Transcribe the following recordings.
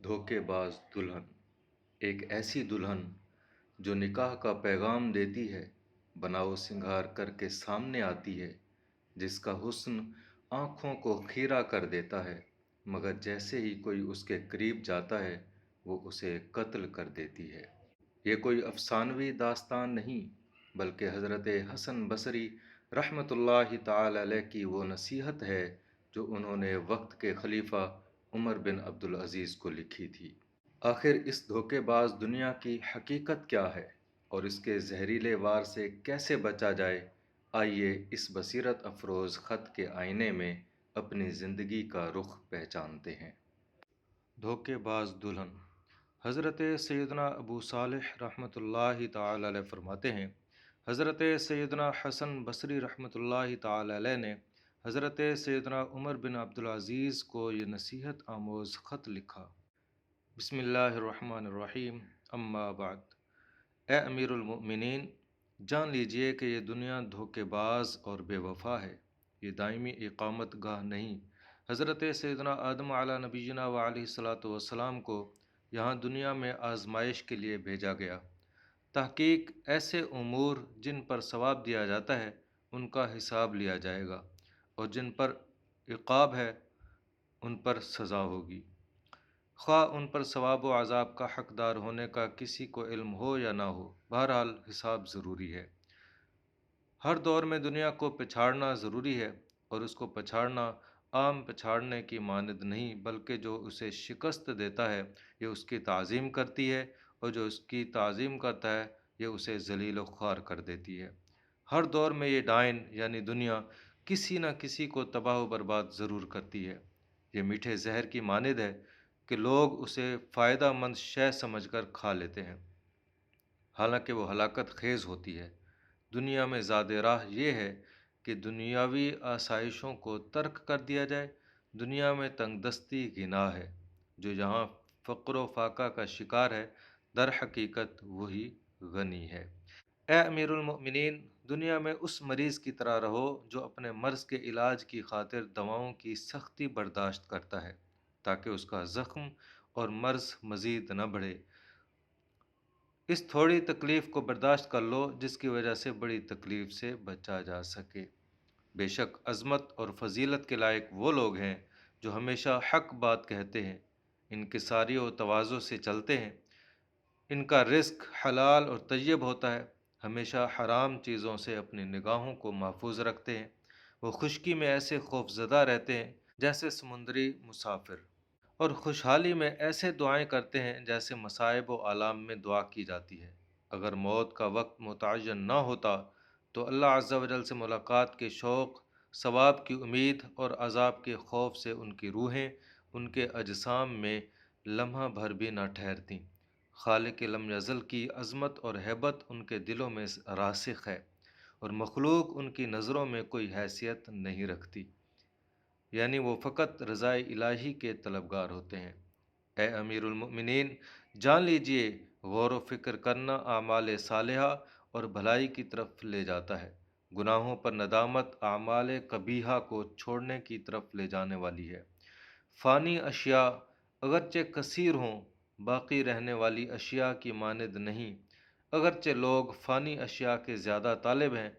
دھوکے باز دلہن ایک ایسی دلہن جو نکاح کا پیغام دیتی ہے، بناؤ سنگھار کر کے سامنے آتی ہے، جس کا حسن آنکھوں کو خیرہ کر دیتا ہے، مگر جیسے ہی کوئی اس کے قریب جاتا ہے وہ اسے قتل کر دیتی ہے۔ یہ کوئی افسانوی داستان نہیں، بلکہ حضرت حسن بصری رحمۃ اللہ تعالی علیہ کی وہ نصیحت ہے جو انہوں نے وقت کے خلیفہ عمر بن عبدالعزیز کو لکھی تھی۔ آخر اس دھوکے باز دنیا کی حقیقت کیا ہے اور اس کے زہریلے وار سے کیسے بچا جائے؟ آئیے اس بصیرت افروز خط کے آئینے میں اپنی زندگی کا رخ پہچانتے ہیں۔ دھوکے باز دلہن۔ حضرت سیدنا ابو صالح رحمۃ اللہ تعالی علیہ فرماتے ہیں، حضرت سیدنا حسن بصری رحمۃ اللہ تعالی علیہ نے حضرت سیدنا عمر بن عبدالعزیز کو یہ نصیحت آموز خط لکھا۔ بسم اللہ الرحمن الرحیم، اما بعد۔ اے امیر المؤمنین، جان لیجئے کہ یہ دنیا دھوکے باز اور بے وفا ہے، یہ دائمی اقامت گاہ نہیں۔ حضرت سیدنا آدم علیہ نبینا و علیہ الصلاۃ والسلام کو یہاں دنیا میں آزمائش کے لیے بھیجا گیا۔ تحقیق ایسے امور جن پر ثواب دیا جاتا ہے ان کا حساب لیا جائے گا، اور جن پر عقاب ہے ان پر سزا ہوگی، خواہ ان پر ثواب و عذاب کا حقدار ہونے کا کسی کو علم ہو یا نہ ہو۔ بہرحال حساب ضروری ہے۔ ہر دور میں دنیا کو پچھاڑنا ضروری ہے، اور اس کو پچھاڑنا عام پچھاڑنے کی مانند نہیں، بلکہ جو اسے شکست دیتا ہے یہ اس کی تعظیم کرتی ہے، اور جو اس کی تعظیم کرتا ہے یہ اسے ذلیل و خوار کر دیتی ہے۔ ہر دور میں یہ ڈائن یعنی دنیا کسی نہ کسی کو تباہ و برباد ضرور کرتی ہے۔ یہ میٹھے زہر کی مانند ہے کہ لوگ اسے فائدہ مند شے سمجھ کر کھا لیتے ہیں، حالانکہ وہ ہلاکت خیز ہوتی ہے۔ دنیا میں زاد راہ یہ ہے کہ دنیاوی آسائشوں کو ترک کر دیا جائے۔ دنیا میں تنگ دستی گناہ ہے۔ جو یہاں فقر و فاقہ کا شکار ہے، در حقیقت وہی غنی ہے۔ اے امیر المؤمنین، دنیا میں اس مریض کی طرح رہو جو اپنے مرض کے علاج کی خاطر دواؤں کی سختی برداشت کرتا ہے تاکہ اس کا زخم اور مرض مزید نہ بڑھے۔ اس تھوڑی تکلیف کو برداشت کر لو جس کی وجہ سے بڑی تکلیف سے بچا جا سکے۔ بے شک عظمت اور فضیلت کے لائق وہ لوگ ہیں جو ہمیشہ حق بات کہتے ہیں، انکساری و تواضع سے چلتے ہیں، ان کا رزق حلال اور طیب ہوتا ہے، ہمیشہ حرام چیزوں سے اپنی نگاہوں کو محفوظ رکھتے ہیں، وہ خشکی میں ایسے خوف زدہ رہتے ہیں جیسے سمندری مسافر، اور خوشحالی میں ایسے دعائیں کرتے ہیں جیسے مصائب و آلام میں دعا کی جاتی ہے۔ اگر موت کا وقت متعین نہ ہوتا تو اللہ عز و جل سے ملاقات کے شوق، ثواب کی امید اور عذاب کے خوف سے ان کی روحیں ان کے اجسام میں لمحہ بھر بھی نہ ٹھہرتیں۔ خالق لم یزل کی عظمت اور ہیبت ان کے دلوں میں راسخ ہے، اور مخلوق ان کی نظروں میں کوئی حیثیت نہیں رکھتی، یعنی وہ فقط رضائے الہی کے طلبگار ہوتے ہیں۔ اے امیر المؤمنین، جان لیجئے غور و فکر کرنا اعمال صالحہ اور بھلائی کی طرف لے جاتا ہے، گناہوں پر ندامت اعمال قبیحہ کو چھوڑنے کی طرف لے جانے والی ہے۔ فانی اشیاء اگرچہ کثیر ہوں، باقی رہنے والی اشیاء کی مانند نہیں۔ اگرچہ لوگ فانی اشیاء کے زیادہ طالب ہیں،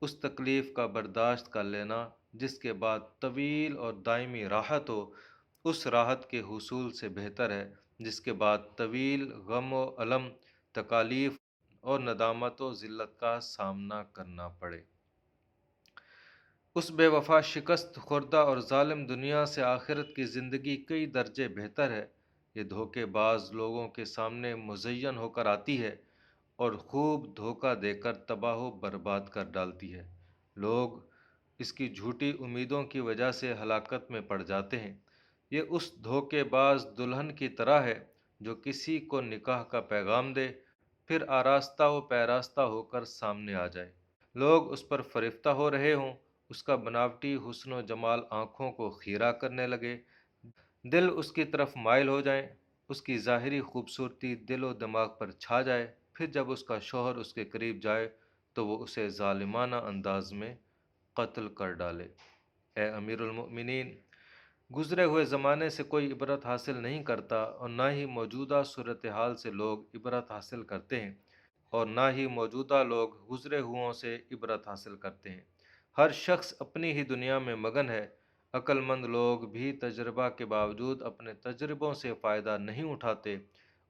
اس تکلیف کا برداشت کر لینا جس کے بعد طویل اور دائمی راحت ہو، اس راحت کے حصول سے بہتر ہے جس کے بعد طویل غم و الم، تکالیف اور ندامت و ذلت کا سامنا کرنا پڑے۔ اس بے وفا، شکست خوردہ اور ظالم دنیا سے آخرت کی زندگی کئی درجے بہتر ہے۔ یہ دھوکے باز لوگوں کے سامنے مزین ہو کر آتی ہے اور خوب دھوکہ دے کر تباہ و برباد کر ڈالتی ہے۔ لوگ اس کی جھوٹی امیدوں کی وجہ سے ہلاکت میں پڑ جاتے ہیں۔ یہ اس دھوکے باز دلہن کی طرح ہے جو کسی کو نکاح کا پیغام دے، پھر آراستہ و پیراستہ ہو کر سامنے آ جائے، لوگ اس پر فریفتہ ہو رہے ہوں، اس کا بناوٹی حسن و جمال آنکھوں کو خیرہ کرنے لگے، دل اس کی طرف مائل ہو جائیں، اس کی ظاہری خوبصورتی دل و دماغ پر چھا جائے، پھر جب اس کا شوہر اس کے قریب جائے تو وہ اسے ظالمانہ انداز میں قتل کر ڈالے۔ اے امیر المؤمنین، گزرے ہوئے زمانے سے کوئی عبرت حاصل نہیں کرتا اور نہ ہی موجودہ صورتحال سے لوگ عبرت حاصل کرتے ہیں، اور نہ ہی موجودہ لوگ گزرے ہوئوں سے عبرت حاصل کرتے ہیں۔ ہر شخص اپنی ہی دنیا میں مگن ہے۔ عقل مند لوگ بھی تجربہ کے باوجود اپنے تجربوں سے فائدہ نہیں اٹھاتے،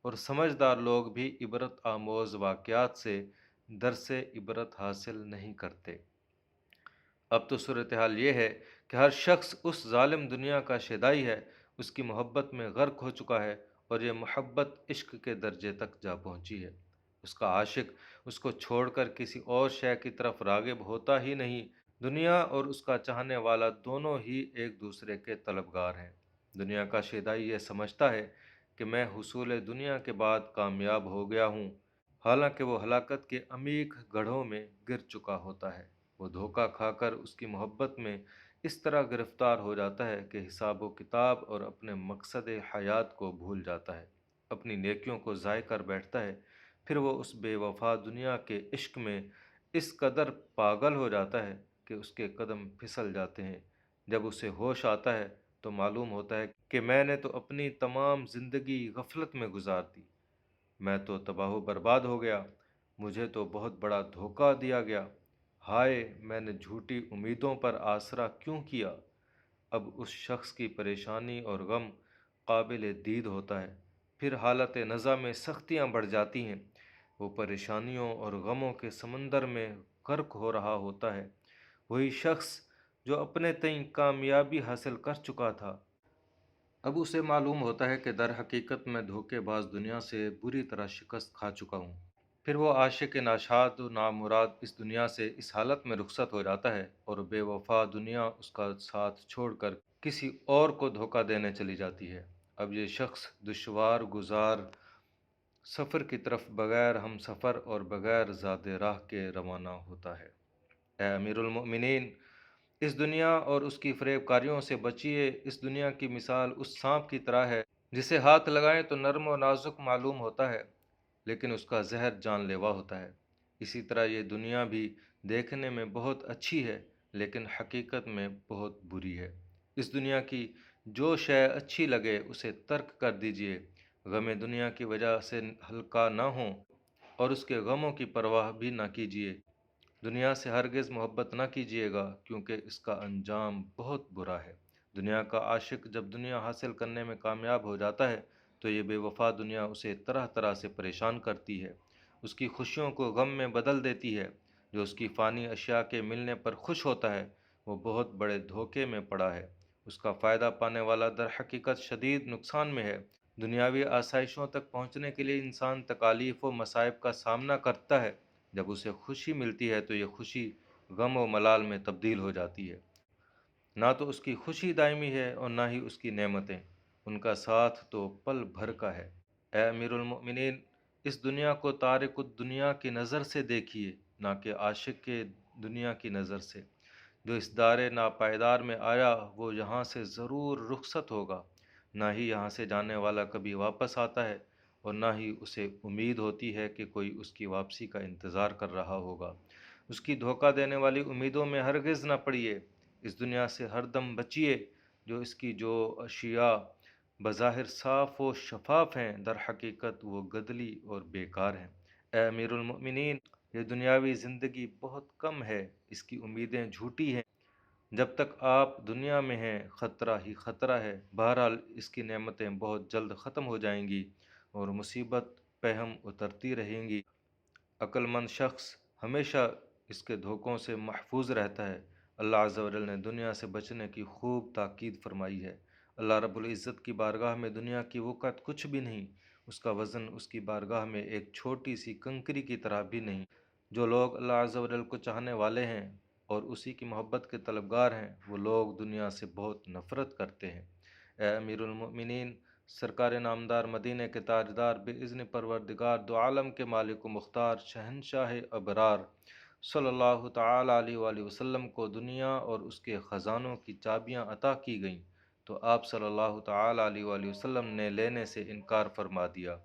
اور سمجھدار لوگ بھی عبرت آموز واقعات سے درس عبرت حاصل نہیں کرتے۔ اب تو صورتحال یہ ہے کہ ہر شخص اس ظالم دنیا کا شیدائی ہے، اس کی محبت میں غرق ہو چکا ہے، اور یہ محبت عشق کے درجے تک جا پہنچی ہے۔ اس کا عاشق اس کو چھوڑ کر کسی اور شے کی طرف راغب ہوتا ہی نہیں۔ دنیا اور اس کا چاہنے والا دونوں ہی ایک دوسرے کے طلبگار ہیں۔ دنیا کا شیدائی یہ سمجھتا ہے کہ میں حصول دنیا کے بعد کامیاب ہو گیا ہوں، حالانکہ وہ ہلاکت کے عمیق گڑھوں میں گر چکا ہوتا ہے۔ وہ دھوکہ کھا کر اس کی محبت میں اس طرح گرفتار ہو جاتا ہے کہ حساب و کتاب اور اپنے مقصد حیات کو بھول جاتا ہے، اپنی نیکیوں کو ضائع کر بیٹھتا ہے۔ پھر وہ اس بے وفا دنیا کے عشق میں اس قدر پاگل ہو جاتا ہے کہ اس کے قدم پھسل جاتے ہیں۔ جب اسے ہوش آتا ہے تو معلوم ہوتا ہے کہ میں نے تو اپنی تمام زندگی غفلت میں گزار دی، میں تو تباہ و برباد ہو گیا، مجھے تو بہت بڑا دھوکہ دیا گیا، ہائے میں نے جھوٹی امیدوں پر آسرا کیوں کیا۔ اب اس شخص کی پریشانی اور غم قابل دید ہوتا ہے۔ پھر حالت نزا میں سختیاں بڑھ جاتی ہیں۔ وہ پریشانیوں اور غموں کے سمندر میں غرق ہو رہا ہوتا ہے۔ وہی شخص جو اپنے تئیں کامیابی حاصل کر چکا تھا، اب اسے معلوم ہوتا ہے کہ در حقیقت میں دھوکے باز دنیا سے بری طرح شکست کھا چکا ہوں۔ پھر وہ عاشق ناشاد و نامراد اس دنیا سے اس حالت میں رخصت ہو جاتا ہے، اور بے وفا دنیا اس کا ساتھ چھوڑ کر کسی اور کو دھوکہ دینے چلی جاتی ہے۔ اب یہ شخص دشوار گزار سفر کی طرف بغیر ہم سفر اور بغیر زاد راہ کے روانہ ہوتا ہے۔ اے امیر المؤمنین، اس دنیا اور اس کی فریب کاریوں سے بچیے۔ اس دنیا کی مثال اس سانپ کی طرح ہے جسے ہاتھ لگائیں تو نرم و نازک معلوم ہوتا ہے، لیکن اس کا زہر جان لیوا ہوتا ہے۔ اسی طرح یہ دنیا بھی دیکھنے میں بہت اچھی ہے، لیکن حقیقت میں بہت بری ہے۔ اس دنیا کی جو شے اچھی لگے اسے ترک کر دیجیے۔ غم دنیا کی وجہ سے ہلکا نہ ہوں، اور اس کے غموں کی پرواہ بھی نہ کیجیے۔ دنیا سے ہرگز محبت نہ کیجیے گا، کیونکہ اس کا انجام بہت برا ہے۔ دنیا کا عاشق جب دنیا حاصل کرنے میں کامیاب ہو جاتا ہے تو یہ بے وفا دنیا اسے طرح طرح سے پریشان کرتی ہے، اس کی خوشیوں کو غم میں بدل دیتی ہے۔ جو اس کی فانی اشیاء کے ملنے پر خوش ہوتا ہے وہ بہت بڑے دھوکے میں پڑا ہے۔ اس کا فائدہ پانے والا در حقیقت شدید نقصان میں ہے۔ دنیاوی آسائشوں تک پہنچنے کے لیے انسان تکالیف و مصائب کا سامنا کرتا ہے۔ جب اسے خوشی ملتی ہے تو یہ خوشی غم و ملال میں تبدیل ہو جاتی ہے۔ نہ تو اس کی خوشی دائمی ہے اور نہ ہی اس کی نعمتیں، ان کا ساتھ تو پل بھر کا ہے۔ اے امیر المؤمنین، اس دنیا کو تارک الدنیا کی نظر سے دیکھیے، نہ کہ عاشق کے دنیا کی نظر سے۔ جو اس دار ناپائیدار میں آیا وہ یہاں سے ضرور رخصت ہوگا۔ نہ ہی یہاں سے جانے والا کبھی واپس آتا ہے، اور نہ ہی اسے امید ہوتی ہے کہ کوئی اس کی واپسی کا انتظار کر رہا ہوگا۔ اس کی دھوکہ دینے والی امیدوں میں ہرگز نہ پڑیے۔ اس دنیا سے ہر دم بچیے، جو اس کی جو اشیاء بظاہر صاف و شفاف ہیں، در حقیقت وہ گدلی اور بیکار ہیں۔ اے امیر المؤمنین، یہ دنیاوی زندگی بہت کم ہے، اس کی امیدیں جھوٹی ہیں۔ جب تک آپ دنیا میں ہیں خطرہ ہی خطرہ ہے۔ بہرحال اس کی نعمتیں بہت جلد ختم ہو جائیں گی اور مصیبت پہ ہم اترتی رہیں گی۔ عقل مند شخص ہمیشہ اس کے دھوکوں سے محفوظ رہتا ہے۔ اللہ عز و جل نے دنیا سے بچنے کی خوب تاکید فرمائی ہے۔ اللہ رب العزت کی بارگاہ میں دنیا کی وقعت کچھ بھی نہیں، اس کا وزن اس کی بارگاہ میں ایک چھوٹی سی کنکری کی طرح بھی نہیں۔ جو لوگ اللہ عز و جل کو چاہنے والے ہیں اور اسی کی محبت کے طلبگار ہیں، وہ لوگ دنیا سے بہت نفرت کرتے ہیں۔ اے امیر المؤمنین، سرکار نامدار مدینہ کے تاجدار بإذن پروردگار دو عالم کے مالک و مختار شہنشاہ ابرار صلی اللہ تعالیٰ علیہ وآلہ وسلم کو دنیا اور اس کے خزانوں کی چابیاں عطا کی گئیں، تو آپ صلی اللہ تعالیٰ علیہ وآلہ وسلم نے لینے سے انکار فرما دیا،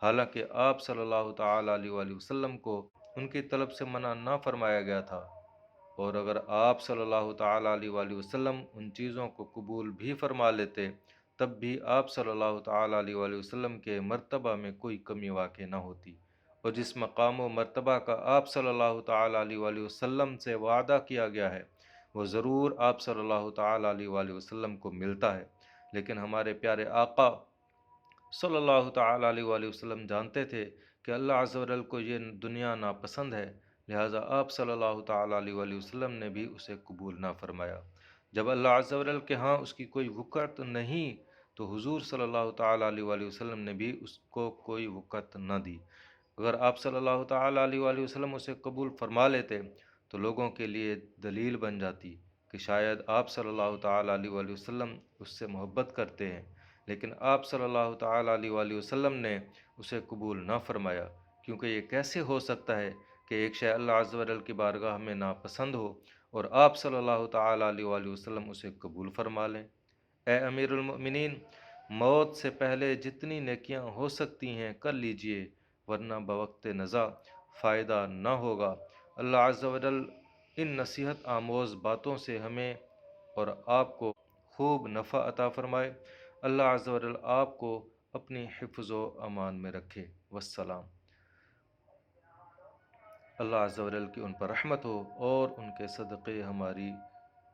حالانکہ آپ صلی اللہ تعالیٰ علیہ وآلہ وسلم کو ان کی طلب سے منع نہ فرمایا گیا تھا۔ اور اگر آپ صلی اللہ تعالیٰ علیہ وآلہ وسلم ان چیزوں کو قبول بھی فرما لیتے تب بھی آپ صلی اللہ تعالیٰ علیہ وآلہ وسلم کے مرتبہ میں کوئی کمی واقع نہ ہوتی، اور جس مقام و مرتبہ کا آپ صلی اللہ تعالیٰ علیہ وآلہ وسلم سے وعدہ کیا گیا ہے وہ ضرور آپ صلی اللہ تعالیٰ علیہ وآلہ وسلم کو ملتا ہے۔ لیکن ہمارے پیارے آقا صلی اللہ تعالیٰ علیہ وآلہ وسلم جانتے تھے کہ اللہ عز و جل کو یہ دنیا ناپسند ہے، لہٰذا آپ صلی اللہ تعالیٰ علیہ وآلہ وسلم نے بھی اسے قبول نہ فرمایا۔ جب اللہ عز و جل کے ہاں اس کی کوئی وقعت نہیں تو حضور صلی اللہ تعالیٰ علیہ وآلہ وسلم نے بھی اس کو کوئی وقعت نہ دی۔ اگر آپ صلی اللہ تعالیٰ علیہ وآلہ وسلم اسے قبول فرما لیتے تو لوگوں کے لیے دلیل بن جاتی کہ شاید آپ صلی اللہ تعالیٰ علیہ وآلہ وسلم اس سے محبت کرتے ہیں، لیکن آپ صلی اللہ تعالیٰ علیہ وآلہ وسلم نے اسے قبول نہ فرمایا، کیونکہ یہ کیسے ہو سکتا ہے کہ ایک شے اللہ عز و جل کی بارگاہ میں ناپسند ہو اور آپ صلی اللہ تعالیٰ علیہ وآلہ وسلم اسے قبول فرما لیں۔ اے امیر المؤمنین، موت سے پہلے جتنی نیکیاں ہو سکتی ہیں کر لیجئے، ورنہ بوقت نزا فائدہ نہ ہوگا۔ اللہ عز و جل ان نصیحت آموز باتوں سے ہمیں اور آپ کو خوب نفع عطا فرمائے۔ اللہ عز و جل آپ کو اپنی حفظ و امان میں رکھے۔ والسلام۔ اللہ عز و جل کی ان پر رحمت ہو اور ان کے صدقے ہماری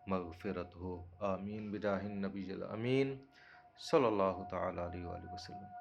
مغفرت ہو، آمین بجاہ النبی الامین صلی اللہ تعالیٰ علیہ وآلہ وسلم۔